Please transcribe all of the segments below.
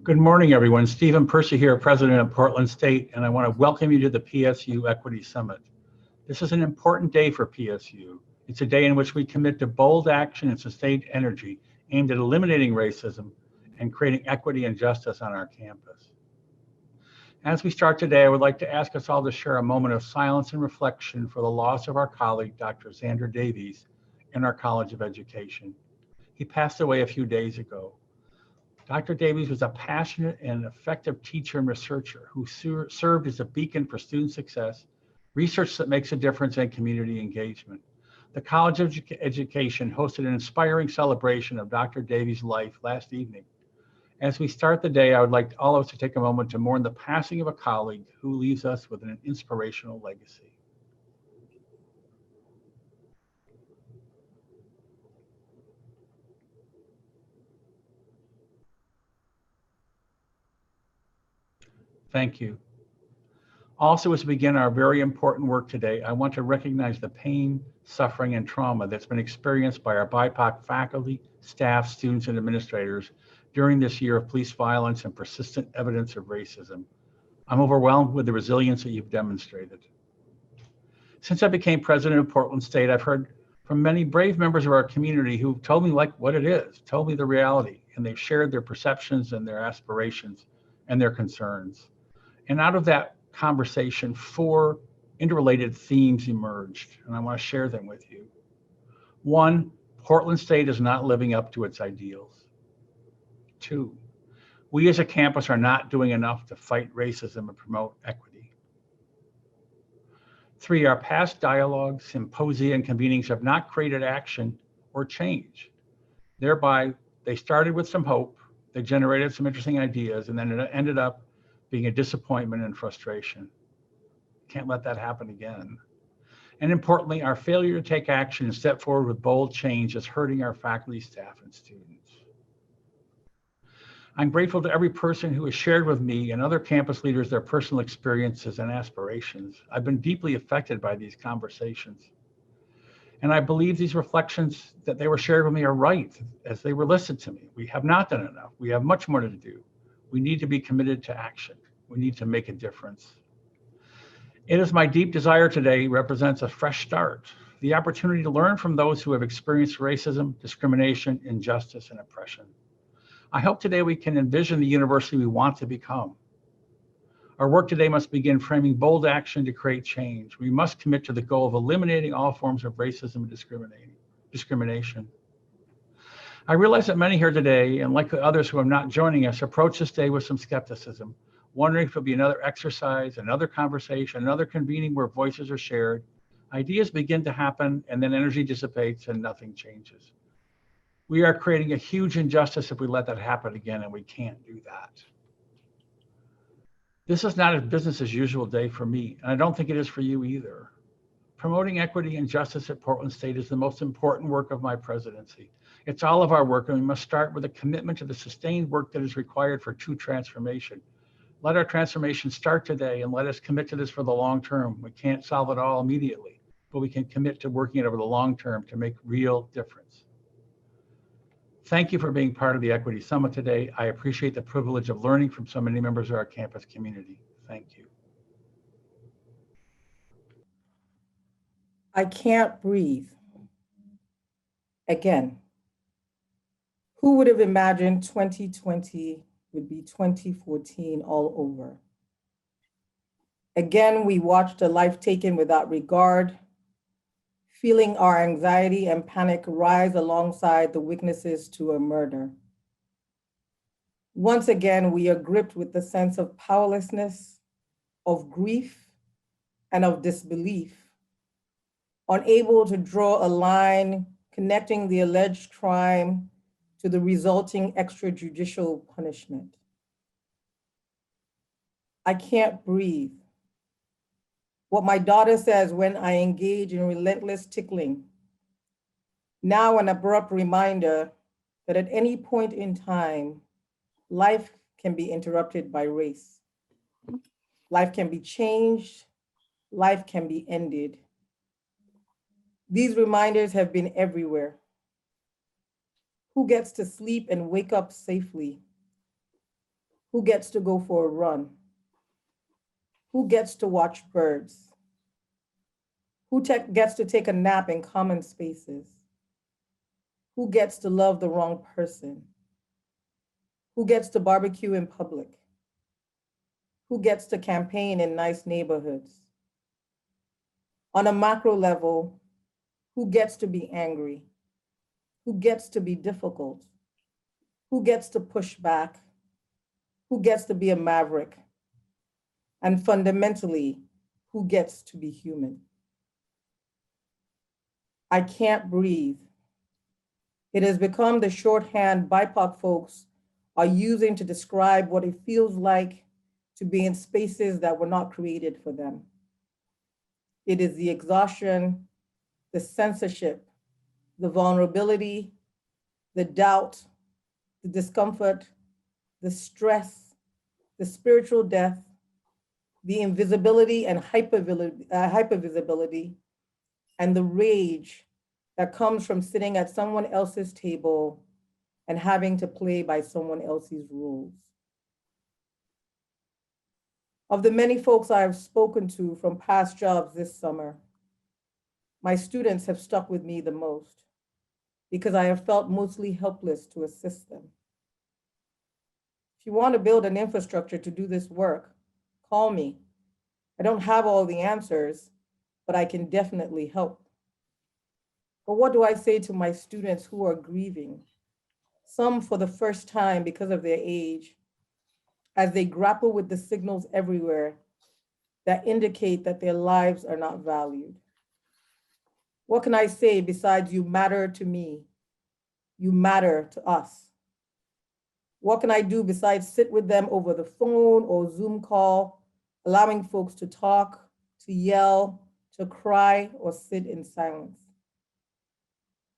Good morning, everyone. Stephen Percy here, President of Portland State, and I want to welcome you to the PSU Equity Summit. This is an important day for PSU. It's a day in which we commit to bold action and sustained energy aimed at eliminating racism and creating equity and justice on our campus. As we start today, I would like to ask us all to share a moment of silence and reflection for the loss of our colleague, Dr. Xander Davies, in our College of Education. He passed away a few days ago. Dr. Davies was a passionate and effective teacher and researcher who served as a beacon for student success, research that makes a difference, and community engagement. The College of Education hosted an inspiring celebration of Dr. Davies' life last evening. As we start the day, I would like all of us to take a moment to mourn the passing of a colleague who leaves us with an inspirational legacy. Thank you. Also, as we begin our very important work today, I want to recognize the pain, suffering, and trauma that's been experienced by our BIPOC faculty, staff, students, and administrators during this year of police violence and persistent evidence of racism. I'm overwhelmed with the resilience that you've demonstrated. Since I became president of Portland State, I've heard from many brave members of our community who've told me like what it is, told me the reality, and they've shared their perceptions and their aspirations and their concerns. And out of that conversation, 4 interrelated themes emerged, and I want to share them with you. 1, Portland State is not living up to its ideals. 2, we as a campus are not doing enough to fight racism and promote equity. 3, our past dialogues, symposia, and convenings have not created action or change. Thereby, they started with some hope, they generated some interesting ideas, and then it ended up being a disappointment and frustration. Can't let that happen again. And importantly, our failure to take action and step forward with bold change is hurting our faculty, staff, and students. I'm grateful to every person who has shared with me and other campus leaders their personal experiences and aspirations. I've been deeply affected by these conversations. And I believe these reflections that they were shared with me are right as they were listened to me. We have not done enough. We have much more to do. We need to be committed to action. We need to make a difference. It is my deep desire today represents a fresh start, the opportunity to learn from those who have experienced racism, discrimination, injustice, and oppression. I hope today we can envision the university we want to become. Our work today must begin framing bold action to create change. We must commit to the goal of eliminating all forms of racism and discrimination. I realize that many here today, and likely others who are not joining us, approach this day with some skepticism, wondering if it'll be another exercise, another conversation, another convening where voices are shared, ideas begin to happen, and then energy dissipates and nothing changes. We are creating a huge injustice if we let that happen again, and we can't do that. This is not a business as usual day for me, and I don't think it is for you either. Promoting equity and justice at Portland State is the most important work of my presidency. It's all of our work, and we must start with a commitment to the sustained work that is required for true transformation. Let our transformation start today, and let us commit to this for the long term. We can't solve it all immediately, but we can commit to working it over the long term to make real difference. Thank you for being part of the Equity Summit today. I appreciate the privilege of learning from so many members of our campus community. Thank you. I can't breathe. Again, who would have imagined 2020 would be 2014 all over? Again, we watched a life taken without regard, feeling our anxiety and panic rise alongside the witnesses to a murder. Once again, we are gripped with the sense of powerlessness, of grief, and of disbelief, unable to draw a line connecting the alleged crime to the resulting extrajudicial punishment. I can't breathe. What my daughter says when I engage in relentless tickling. Now an abrupt reminder that at any point in time, life can be interrupted by race. Life can be changed, life can be ended. These reminders have been everywhere. Who gets to sleep and wake up safely? Who gets to go for a run? Who gets to watch birds? Who gets to take a nap in common spaces? Who gets to love the wrong person? Who gets to barbecue in public? Who gets to campaign in nice neighborhoods? On a macro level, who gets to be angry? Who gets to be difficult? Who gets to push back? Who gets to be a maverick? And fundamentally, who gets to be human? I can't breathe. It has become the shorthand BIPOC folks are using to describe what it feels like to be in spaces that were not created for them. It is the exhaustion, the censorship, the vulnerability, the doubt, the discomfort, the stress, the spiritual death, the invisibility and hypervisibility, and the rage that comes from sitting at someone else's table and having to play by someone else's rules. Of the many folks I have spoken to from past jobs this summer, my students have stuck with me the most because I have felt mostly helpless to assist them. If you want to build an infrastructure to do this work, call me. I don't have all the answers, but I can definitely help. But what do I say to my students who are grieving, some for the first time because of their age, as they grapple with the signals everywhere that indicate that their lives are not valued? What can I say besides you matter to me, you matter to us? What can I do besides sit with them over the phone or Zoom call, allowing folks to talk, to yell, to cry, or sit in silence?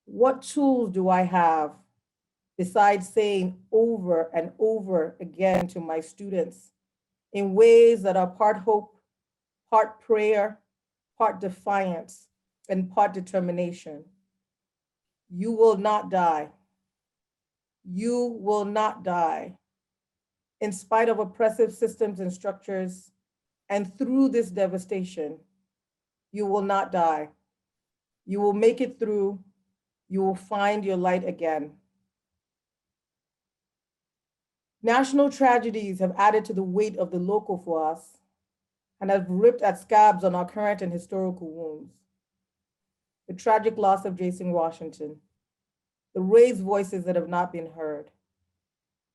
What tools do I have besides saying over and over again to my students in ways that are part hope, part prayer, part defiance, and part determination? You will not die. You will not die. In spite of oppressive systems and structures, and through this devastation, you will not die. You will make it through. You will find your light again. National tragedies have added to the weight of the local for us and have ripped at scabs on our current and historical wounds. The tragic loss of Jason Washington, the raised voices that have not been heard,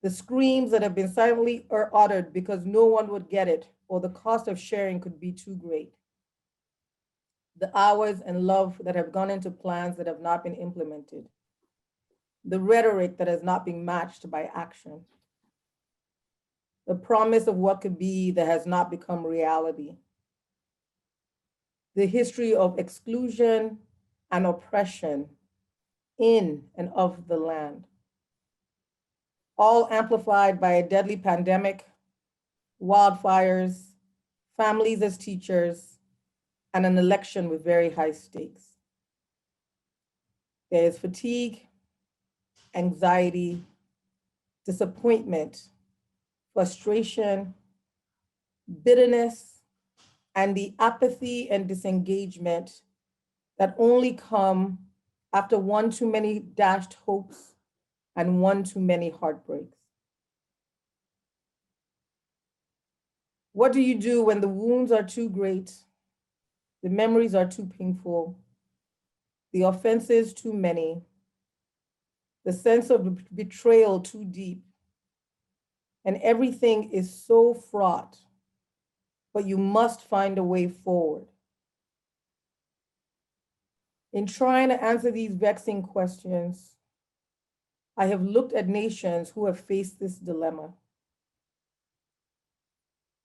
the screams that have been silently uttered because no one would get it or the cost of sharing could be too great, the hours and love that have gone into plans that have not been implemented, the rhetoric that has not been matched by action, the promise of what could be that has not become reality, the history of exclusion and oppression in and of the land, all amplified by a deadly pandemic, wildfires, families as teachers, and an election with very high stakes. There is fatigue, anxiety, disappointment, frustration, bitterness, and the apathy and disengagement that only come after one too many dashed hopes and one too many heartbreaks. What do you do when the wounds are too great, the memories are too painful, the offenses too many, the sense of betrayal too deep, and everything is so fraught, but you must find a way forward? In trying to answer these vexing questions, I have looked at nations who have faced this dilemma.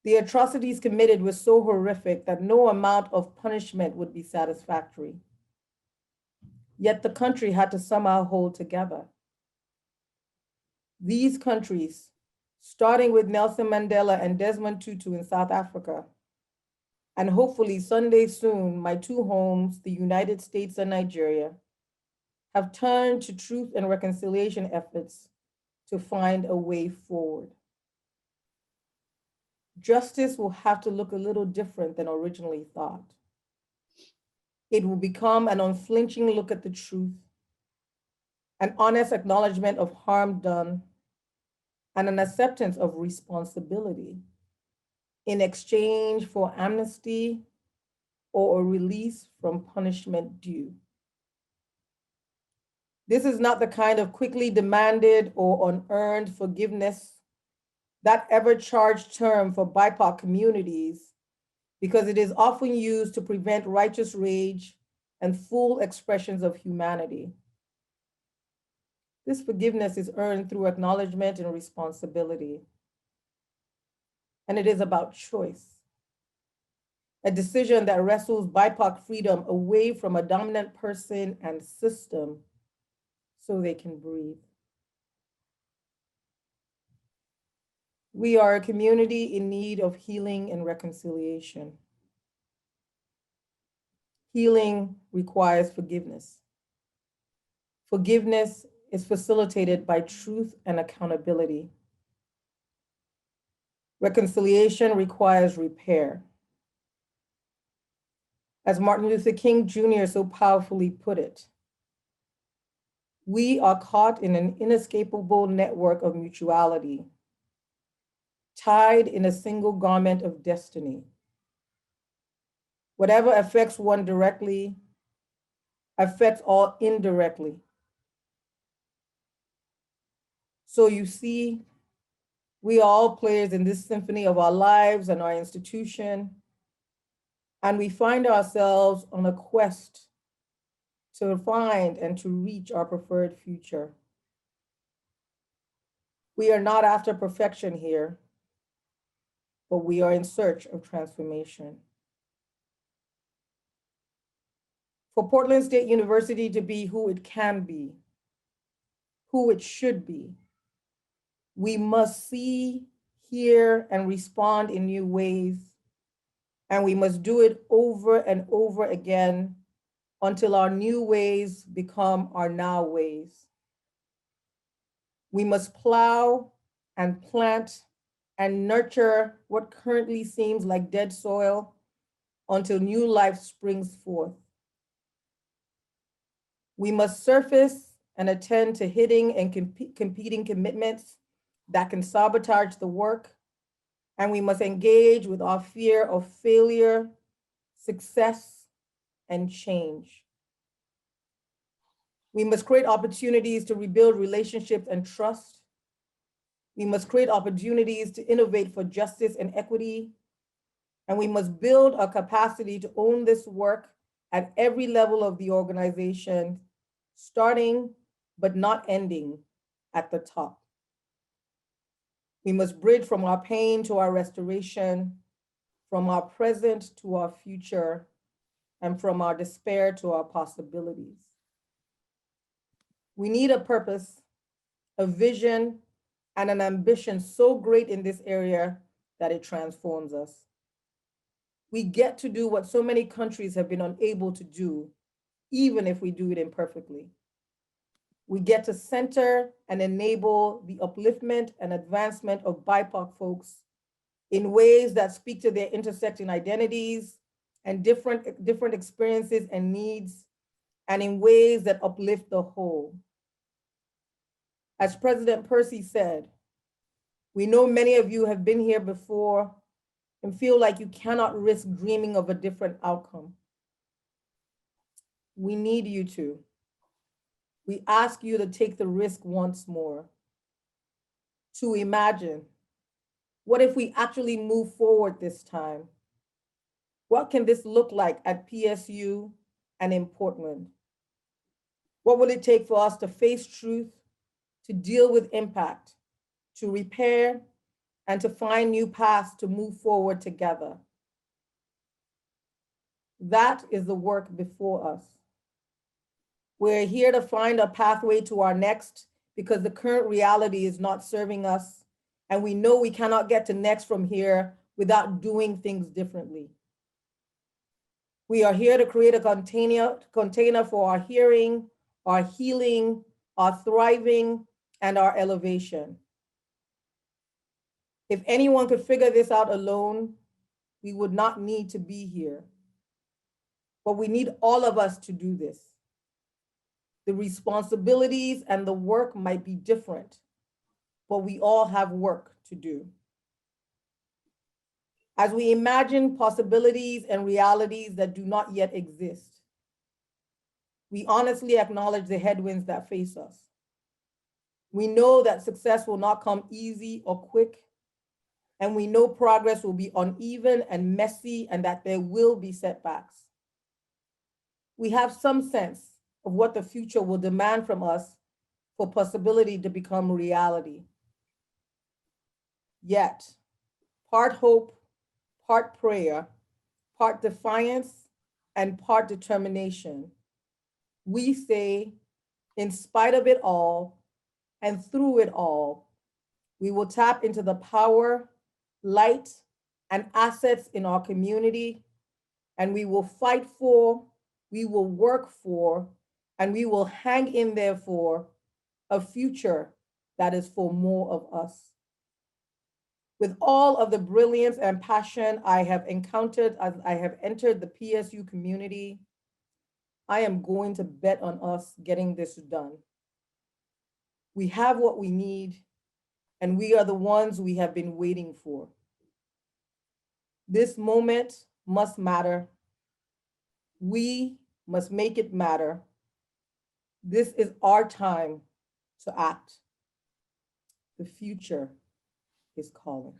The atrocities committed were so horrific that no amount of punishment would be satisfactory. Yet the country had to somehow hold together. These countries, starting with Nelson Mandela and Desmond Tutu in South Africa, and hopefully someday soon, my two homes, the United States and Nigeria, have turned to truth and reconciliation efforts to find a way forward. justice will have to look a little different than originally thought. It will become an unflinching look at the truth, an honest acknowledgement of harm done, and an acceptance of responsibility in exchange for amnesty or a release from punishment due. This is not the kind of quickly demanded or unearned forgiveness, that ever-charged term for BIPOC communities, because it is often used to prevent righteous rage and full expressions of humanity. This forgiveness is earned through acknowledgement and responsibility. And it is about choice, a decision that wrestles BIPOC freedom away from a dominant person and system so they can breathe. We are a community in need of healing and reconciliation. Healing requires forgiveness. Forgiveness is facilitated by truth and accountability. Reconciliation requires repair. As Martin Luther King Jr. so powerfully put it, we are caught in an inescapable network of mutuality, tied in a single garment of destiny. Whatever affects one directly affects all indirectly. So you see, we are all players in this symphony of our lives and our institution, and we find ourselves on a quest to find and to reach our preferred future. We are not after perfection here, but we are in search of transformation. For Portland State University to be who it can be, who it should be, we must see, hear, and respond in new ways, and we must do it over and over again until our new ways become our now ways. We must plow and plant and nurture what currently seems like dead soil until new life springs forth. We must surface and attend to hitting and competing commitments that can sabotage the work, and we must engage with our fear of failure, success, and change. We must create opportunities to rebuild relationships and trust. We must create opportunities to innovate for justice and equity, and we must build a capacity to own this work at every level of the organization, starting but not ending at the top. We must bridge from our pain to our restoration, from our present to our future, and from our despair to our possibilities. We need a purpose, a vision, and an ambition so great in this area that it transforms us. We get to do what so many countries have been unable to do, even if we do it imperfectly. We get to center and enable the upliftment and advancement of BIPOC folks in ways that speak to their intersecting identities and different experiences and needs, and in ways that uplift the whole. As President Percy said, we know many of you have been here before and feel like you cannot risk dreaming of a different outcome. We need you to. We ask you to take the risk once more, to imagine, what if we actually move forward this time? What can this look like at PSU and in Portland? What will it take for us to face truth, to deal with impact, to repair, and to find new paths to move forward together? That is the work before us. We're here to find a pathway to our next because the current reality is not serving us, and we know we cannot get to next from here without doing things differently. We are here to create a container for our hearing, our healing, our thriving, and our elevation. If anyone could figure this out alone, we would not need to be here. But we need all of us to do this. The responsibilities and the work might be different, but we all have work to do. As we imagine possibilities and realities that do not yet exist, we honestly acknowledge the headwinds that face us. We know that success will not come easy or quick, and we know progress will be uneven and messy and that there will be setbacks. We have some sense of what the future will demand from us for possibility to become reality. Yet, part hope, part prayer, part defiance, and part determination, we say, in spite of it all and through it all, we will tap into the power, light, and assets in our community, and we will fight for, we will work for, and we will hang in there for a future that is for more of us. With all of the brilliance and passion I have encountered as I have entered the PSU community, I am going to bet on us getting this done. We have what we need, and we are the ones we have been waiting for. This moment must matter. We must make it matter. This is our time to act. The future is calling.